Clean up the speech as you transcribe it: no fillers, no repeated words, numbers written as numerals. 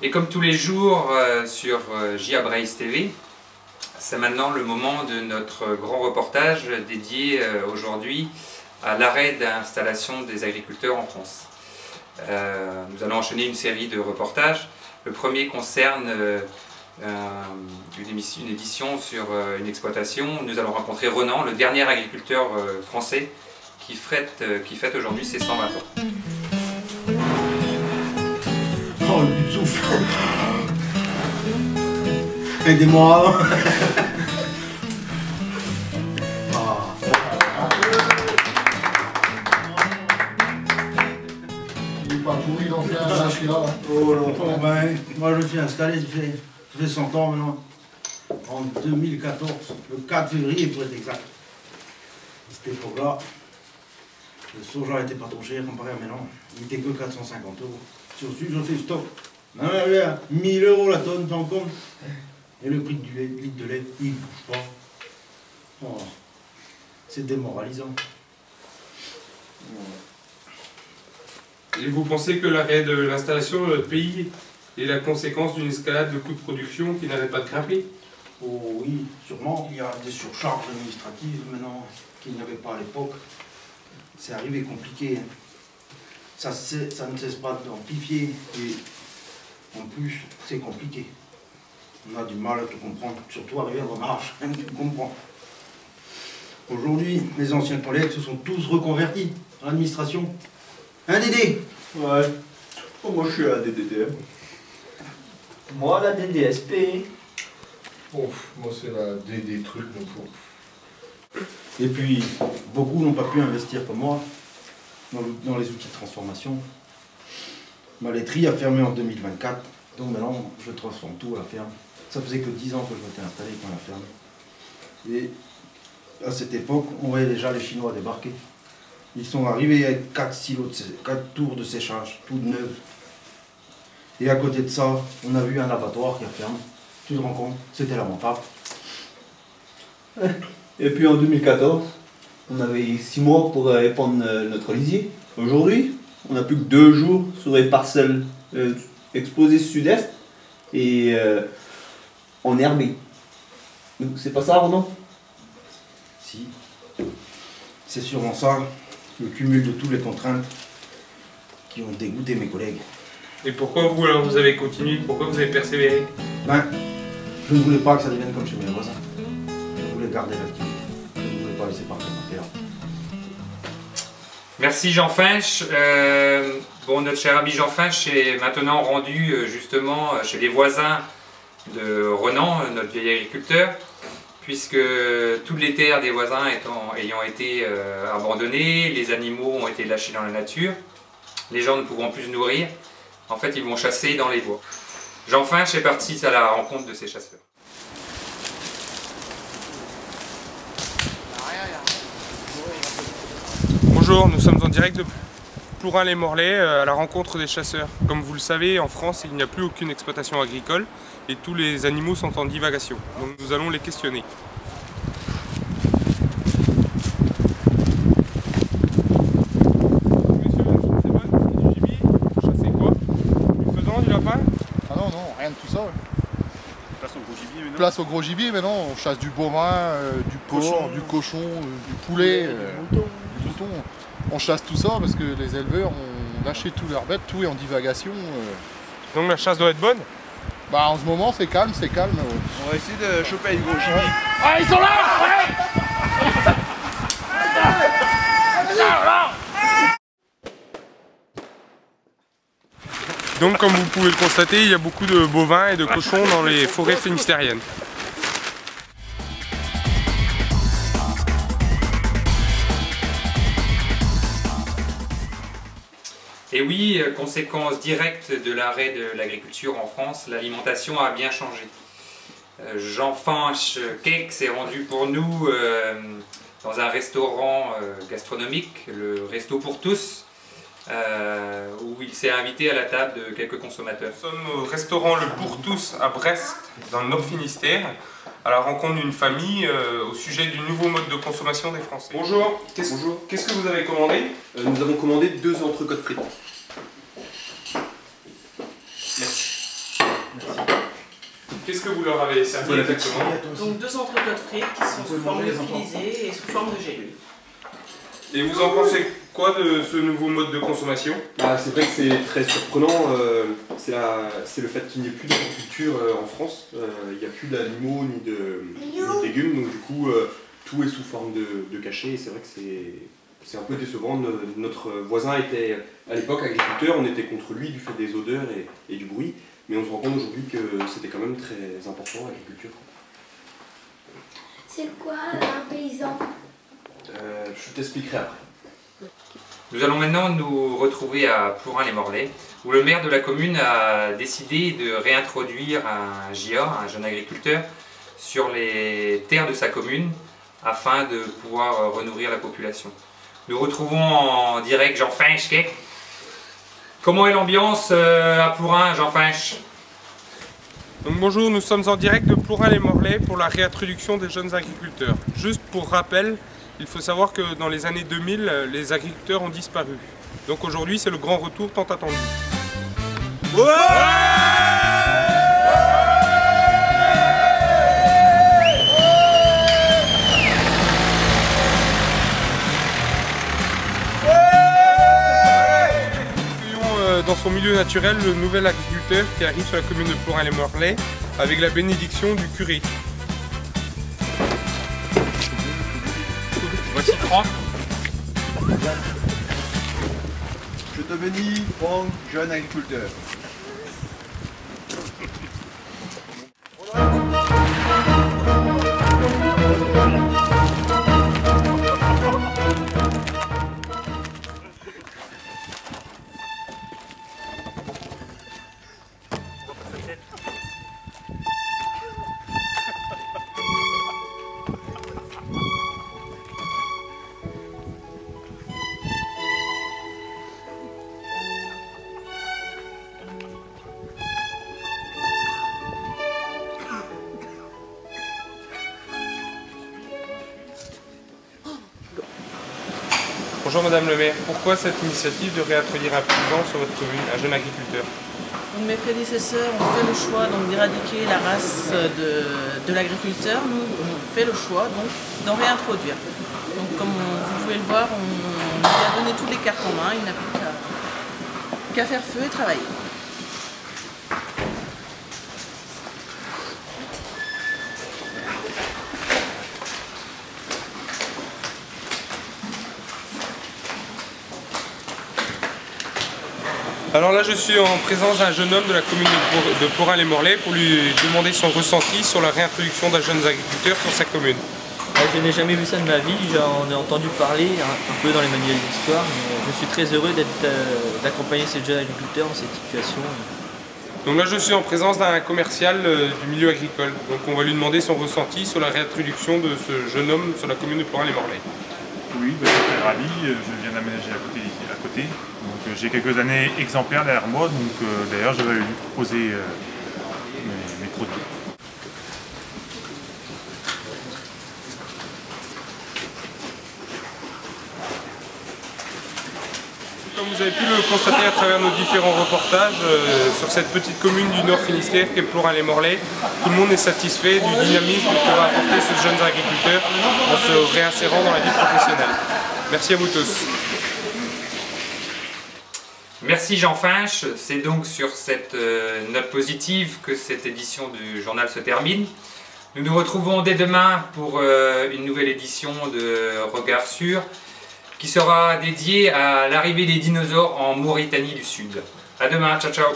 Et comme tous les jours sur JA Braise TV, c'est maintenant le moment de notre grand reportage dédié aujourd'hui à l'arrêt d'installation des agriculteurs en France. Nous allons enchaîner une série de reportages. Le premier concerne une édition sur une exploitation. Nous allons rencontrer Renan, le dernier agriculteur français qui fête aujourd'hui ses 120 ans. Oh, le bout de souffle. Aidez-moi. Il n'est pas pourri l'ancien lâche là. Oh non. Oh, ben, moi je suis installé, ça fait 100 ans maintenant. En 2014, le 4 février pour être exact. À cette époque-là, le soja n'était pas trop cher comparé à maintenant. Il n'était que 450 €. Sur ce, je fais stop. Non, mais 1000 € la tonne, t'en compte. Et le prix du litre de lait, il ne bouge pas. Oh, c'est démoralisant. Et vous pensez que l'arrêt de l'installation de notre pays est la conséquence d'une escalade de coûts de production qui n'arrête pas de grimper? Oh oui, sûrement. Il y a des surcharges administratives maintenant qu'il n'y avait pas à l'époque. C'est arrivé compliqué. Ça ne cesse pas d'amplifier et en plus c'est compliqué. On a du mal à tout comprendre, surtout arriver en marche, rien que tout comprendre. Aujourd'hui, mes anciens collègues se sont tous reconvertis à l'administration. Un Dédé. Ouais. Oh, moi je suis à DDTM. Moi la DDSP. Oh, moi c'est la des trucs donc. Et puis, beaucoup n'ont pas pu investir comme moi dans les outils de transformation. Ma laiterie a fermé en 2024, donc maintenant je transforme tout à la ferme. Ça faisait que 10 ans que je m'étais installé quand la ferme. Et à cette époque, on voyait déjà les Chinois débarquer. Ils sont arrivés avec 4 tours de séchage, toutes neuves. Et à côté de ça, on a vu un abattoir qui a fermé. Tu te rends compte, c'était lamentable. Et puis en 2014, on avait 6 mois pour épandre notre lisier. Aujourd'hui, on n'a plus que 2 jours sur les parcelles exposées sud-est et enherbées. C'est pas ça, Renan? Si, c'est sûrement ça, le cumul de toutes les contraintes qui ont dégoûté mes collègues. Et pourquoi vous alors vous avez continué? Pourquoi vous avez persévéré? Ben, je ne voulais pas que ça devienne comme chez mes voisins. Je voulais garder l'activité. Je ne voulais pas laisser partir ma terre. Merci Jean Finch. Bon, notre cher ami Jean Finch est maintenant rendu justement chez les voisins de Renan, notre vieil agriculteur, puisque toutes les terres des voisins ayant été abandonnées, les animaux ont été lâchés dans la nature, les gens ne pouvant plus se nourrir, en fait ils vont chasser dans les bois. Jean Finch est parti à la rencontre de ces chasseurs. Bonjour, nous sommes en direct de Plourin-les-Morlaix à la rencontre des chasseurs. Comme vous le savez, en France, il n'y a plus aucune exploitation agricole et tous les animaux sont en divagation. Donc nous allons les questionner. Place au gros gibier, mais non, on chasse du bovin, du porc, du cochon, du poulet, du mouton. On chasse tout ça parce que les éleveurs ont lâché tous leurs bêtes, tout est en divagation. Donc la chasse doit être bonne? Bah en ce moment c'est calme, c'est calme. On va essayer de choper le gros gibier. Ah ils sont là ouais. Donc comme vous pouvez le constater, il y a beaucoup de bovins et de cochons dans les forêts finistériennes. Et oui, conséquence directe de l'arrêt de l'agriculture en France, l'alimentation a bien changé. Jean Finch Cake s'est rendu pour nous dans un restaurant gastronomique, le Resto pour tous, où il s'est invité à la table de quelques consommateurs. Nous sommes au restaurant Le Pour Tous à Brest, dans le Nord Finistère, à la rencontre d'une famille au sujet du nouveau mode de consommation des Français. Bonjour, qu'est-ce que vous avez commandé? Nous avons commandé 2 entrecôtes frites. Merci. Qu'est-ce que vous leur avez servi exactement? Donc 2 entrecôtes frites qui sont sous forme lyophilisée et sous forme de gélules. Et vous en pensez quoi de ce nouveau mode de consommation? C'est vrai que c'est très surprenant, c'est le fait qu'il n'y ait plus d'agriculture en France, il n'y a plus d'animaux ni de légumes, donc du coup tout est sous forme de cachet, et c'est vrai que c'est un peu décevant. Notre voisin était à l'époque agriculteur, on était contre lui du fait des odeurs et du bruit, mais on se rend compte aujourd'hui que c'était quand même très important l'agriculture. C'est quoi un paysan? Je t'expliquerai après. Nous allons maintenant nous retrouver à Plourin-les-Morlaix, où le maire de la commune a décidé de réintroduire un JA, un jeune agriculteur, sur les terres de sa commune, afin de pouvoir renourrir la population. Nous retrouvons en direct Jean Finch. Comment est l'ambiance à Plourin, Jean Finch? Donc bonjour, nous sommes en direct de Plourin-les-Morlaix pour la réintroduction des jeunes agriculteurs. Juste pour rappel, il faut savoir que dans les années 2000, les agriculteurs ont disparu. Donc aujourd'hui, c'est le grand retour tant attendu. Dans son milieu naturel, le nouvel agriculteur qui arrive sur la commune de Plourin-les-Morlaix avec la bénédiction du curé. Voici Franck. Je te bénis, Franck, jeune agriculteur. Bonjour Madame le maire, pourquoi cette initiative de réintroduire un paysan sur votre commune, un jeune agriculteur? Donc, mes prédécesseurs ont fait le choix d'éradiquer la race de l'agriculteur. Nous, on fait le choix d'en réintroduire. Donc comme vous pouvez le voir, on lui a donné toutes les cartes en main, il n'a plus qu'à faire feu et travailler. Alors là, je suis en présence d'un jeune homme de la commune de Plourin-les-Morlaix pour lui demander son ressenti sur la réintroduction d'un jeune agriculteur sur sa commune. Je n'ai jamais vu ça de ma vie, j'en ai entendu parler un peu dans les manuels d'histoire, mais je suis très heureux d'accompagner ces jeunes agriculteurs dans cette situation. Donc là, je suis en présence d'un commercial du milieu agricole, donc on va lui demander son ressenti sur la réintroduction de ce jeune homme sur la commune de Plourin-les-Morlaix. Oui, je suis très ravi, je viens d'aménager à côté. Donc j'ai quelques années exemplaires derrière moi, donc d'ailleurs je vais lui proposer mes produits. Comme vous avez pu le constater à travers nos différents reportages sur cette petite commune du Nord Finistère qu'est Plourin-les-Morlaix, tout le monde est satisfait du dynamisme que va apporter ce jeune agriculteur en se réinsérant dans la vie professionnelle. Merci à vous tous. Merci Jean Finch, c'est donc sur cette note positive que cette édition du journal se termine. Nous nous retrouvons dès demain pour une nouvelle édition de Regard Sûr qui sera dédiée à l'arrivée des dinosaures en Mauritanie du Sud. À demain, ciao ciao.